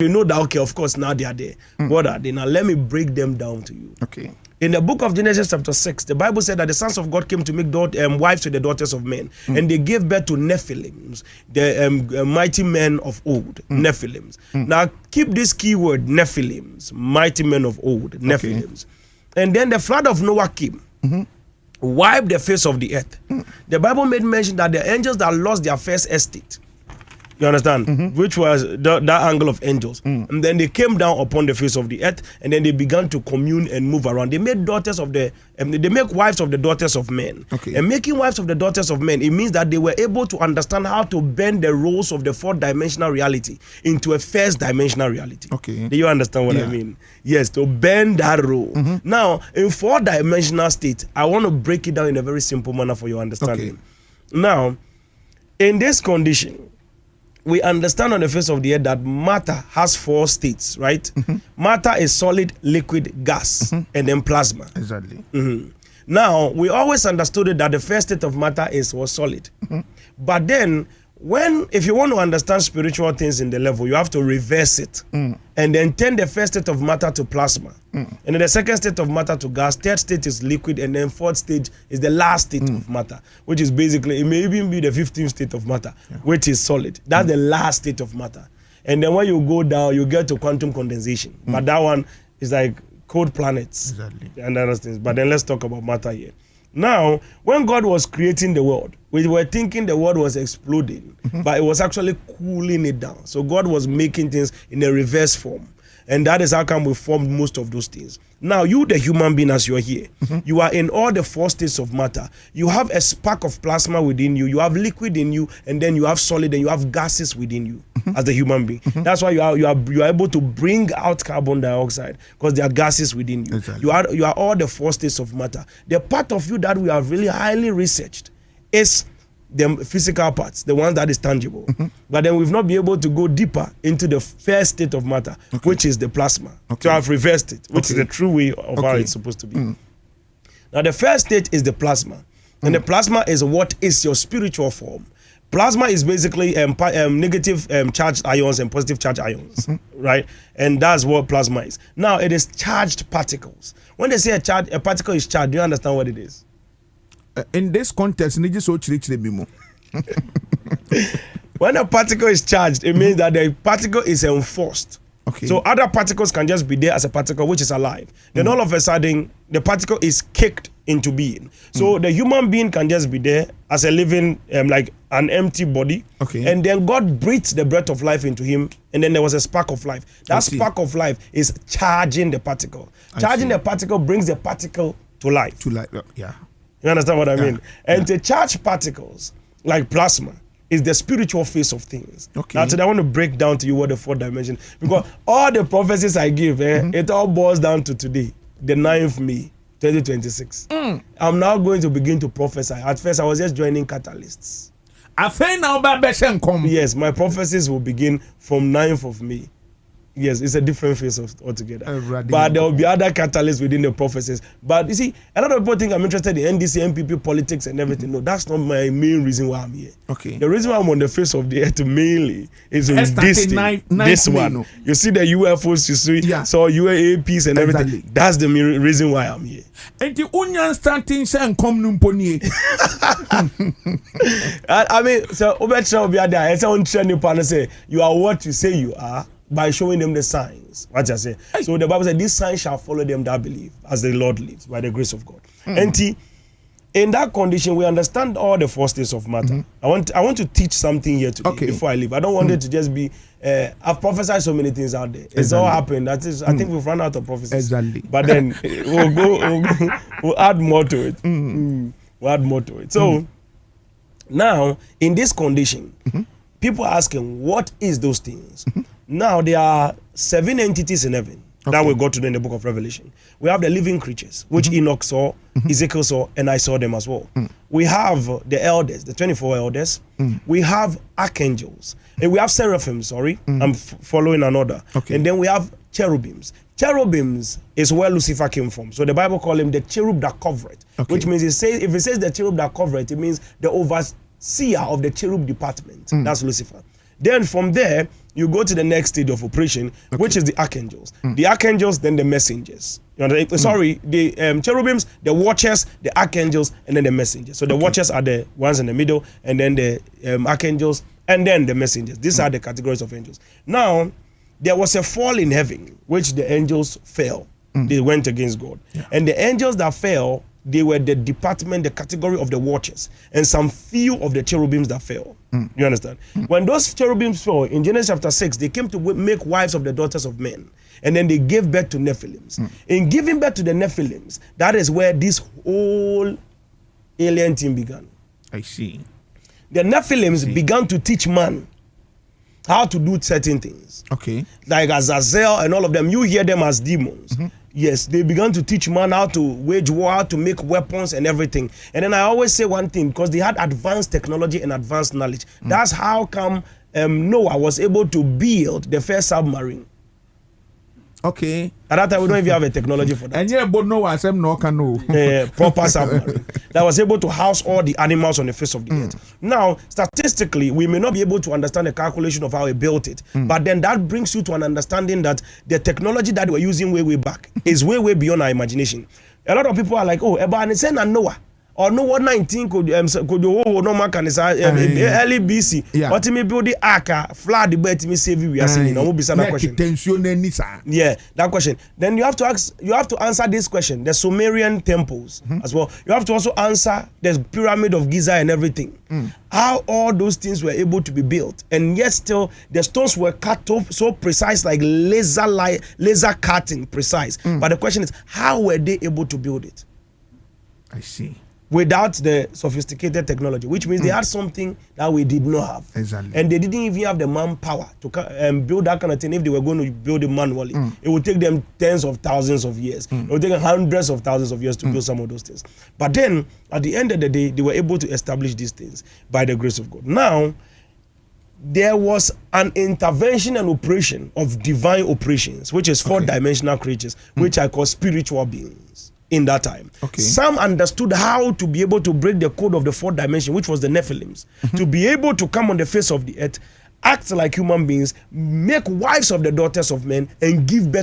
You know that, okay, of course, now they are there. What are they? Now let me break them down to you. Okay. In the book of Genesis chapter 6, the Bible said that the sons of God came to make wives to the daughters of men. And they gave birth to Nephilims, the mighty men of old, Nephilims. Now keep this key word, Nephilims, mighty men of old, Nephilims. Okay. And then the flood of Noah came, wiped the face of the earth. The Bible made mention that the angels that lost their first estate, you understand? Which was that angle of angels. And then they came down upon the face of the earth, and then they began to commune and move around. They made daughters of they make wives of the daughters of men. Okay. And making wives of the daughters of men, it means that they were able to understand how to bend the roles of the fourth-dimensional reality into a first-dimensional reality. Okay. Do you understand what I mean? Yes, to bend that role. Now, in four-dimensional state, I want to break it down in a very simple manner for your understanding. Now, in this condition, we understand on the face of the earth that matter has four states, right? Matter is solid, liquid, gas, and then plasma. Exactly. Now, we always understood it that the first state of matter was solid. But then, if you want to understand spiritual things in the level, you have to reverse it and then turn the first state of matter to plasma. And then the second state of matter to gas, third state is liquid, and then fourth stage is the last state of matter, which is basically, it may even be the 15th state of matter, which is solid. That's the last state of matter. And then when you go down, you get to quantum condensation. But that one is like cold planets. Exactly. And other things. But then let's talk about matter here. Now, when God was creating the world, we were thinking the world was exploding, but it was actually cooling it down. So God was making things in a reverse form. And that is how come we formed most of those things. Now, you, the human being, as you're here, you are in all the four states of matter. You have a spark of plasma within you. You have liquid in you, and then you have solid, and you have gases within you as the human being. That's why you are able to bring out carbon dioxide, because there are gases within you. Exactly. You are all the four states of matter. The part of you that we have really highly researched is the physical parts, the ones that is tangible. But then we've not been able to go deeper into the first state of matter, which is the plasma. So I've reversed it, which is the true way of how it's supposed to be. Now the first state is the plasma. And the plasma is what is your spiritual form. Plasma is basically negative charged ions and positive charged ions, right? And that's what plasma is. Now it is charged particles. When they say a particle is charged, do you understand what it is? In this context, when a particle is charged, it means that the particle is enforced. Okay. So other particles can just be there as a particle which is alive. Then all of a sudden, the particle is kicked into being. So the human being can just be there as a living, like an empty body. Okay. And then God breathed the breath of life into him, and then there was a spark of life. That spark of life is charging the particle. Charging the particle brings the particle to life. Yeah. You understand what I mean? And to charge particles, like plasma, is the spiritual face of things. Okay. Now today I want to break down to you what the fourth dimension, because all the prophecies I give, it all boils down to today, the 9th May, 2026. I'm now going to begin to prophesy. At first I was just joining catalysts. Yes, my prophecies will begin from 9th of May. Yes, it's a different face altogether. But there will be other catalysts within the prophecies. But you see, a lot of people think I'm interested in NDC, MPP, politics, and everything. No, that's not my main reason why I'm here. Okay. The reason why I'm on the face of the earth mainly is this thing, this one. No. You see the UFOs, you see, so UAPs and everything. Exactly. That's the main reason why I'm here. And the onion starting saying come numponi. I mean, so Obetra will be there. I say you are what you say you are, by showing them the signs. What I say. So the Bible said, these signs shall follow them that believe, as the Lord lives, by the grace of God. And in that condition, we understand all the four states of matter. I want to teach something here today before I leave. I don't want it to just be, I've prophesied so many things out there. It's all happened. That is, I think we've run out of prophecies. But then we'll add more to it. We'll add more to it. So now, in this condition, people are asking, what is those things? Now, there are 7 entities in heaven that we got to in the book of Revelation. We have the living creatures, which Enoch saw, Ezekiel saw, and I saw them as well. We have the elders, the 24 elders. We have archangels. And we have seraphim, I'm following an order. And then we have cherubims. Cherubims is where Lucifer came from. So the Bible calls him the cherub that covereth, which means if it says the cherub that covereth, it means the overseer of the cherub department. That's Lucifer. Then from there, you go to the next stage of operation, which is the archangels. The archangels, then the messengers. You know, sorry, the cherubims, the watchers, the archangels, and then the messengers. So the watchers are the ones in the middle, and then the archangels, and then the messengers. These are the categories of angels. Now, there was a fall in heaven, which the angels fell. They went against God. And the angels that fell, they were the department, the category of the watchers, and some few of the cherubims that fell. You understand? When those cherubims fell, in Genesis chapter 6, they came to make wives of the daughters of men, and then they gave birth to Nephilims. In giving birth to the Nephilims, that is where this whole alien thing began. I see. The Nephilims began to teach man how to do certain things. Okay. Like Azazel and all of them, you hear them as demons. Yes, they began to teach man how to wage war, how to make weapons and everything. And then I always say one thing, because they had advanced technology and advanced knowledge. That's how come Noah was able to build the first submarine. Okay. At that time, we don't even have a technology for that. And yeah, but no, I said no can know. Proper submarine that was able to house all the animals on the face of the earth. Now, statistically, we may not be able to understand the calculation of how he built it, but then that brings you to an understanding that the technology that we're using way back is way beyond our imagination. A lot of people are like, oh, Eba and Noah. Or no 19 could no man can say early BC. What me build the ark, flood the bed me save you. We are saying no be that question. Yeah, that question. Then you have to answer this question. The Sumerian temples as well. You have to also answer the pyramid of Giza and everything. How all those things were able to be built, and yet still the stones were cut off so precise, like laser cutting precise. But the question is, how were they able to build it? I see. Without the sophisticated technology, which means they had something that we did not have. Exactly. And they didn't even have the manpower to build that kind of thing. If they were going to build it manually, it would take them tens of thousands of years. It would take them hundreds of thousands of years to build some of those things. But then, at the end of the day, they were able to establish these things by the grace of God. Now, there was an intervention and operation of divine operations, which is four-dimensional creatures, which I call spiritual beings. In that time, some understood how to be able to break the code of the fourth dimension, which was the Nephilims, to be able to come on the face of the earth, act like human beings, make wives of the daughters of men, and give birth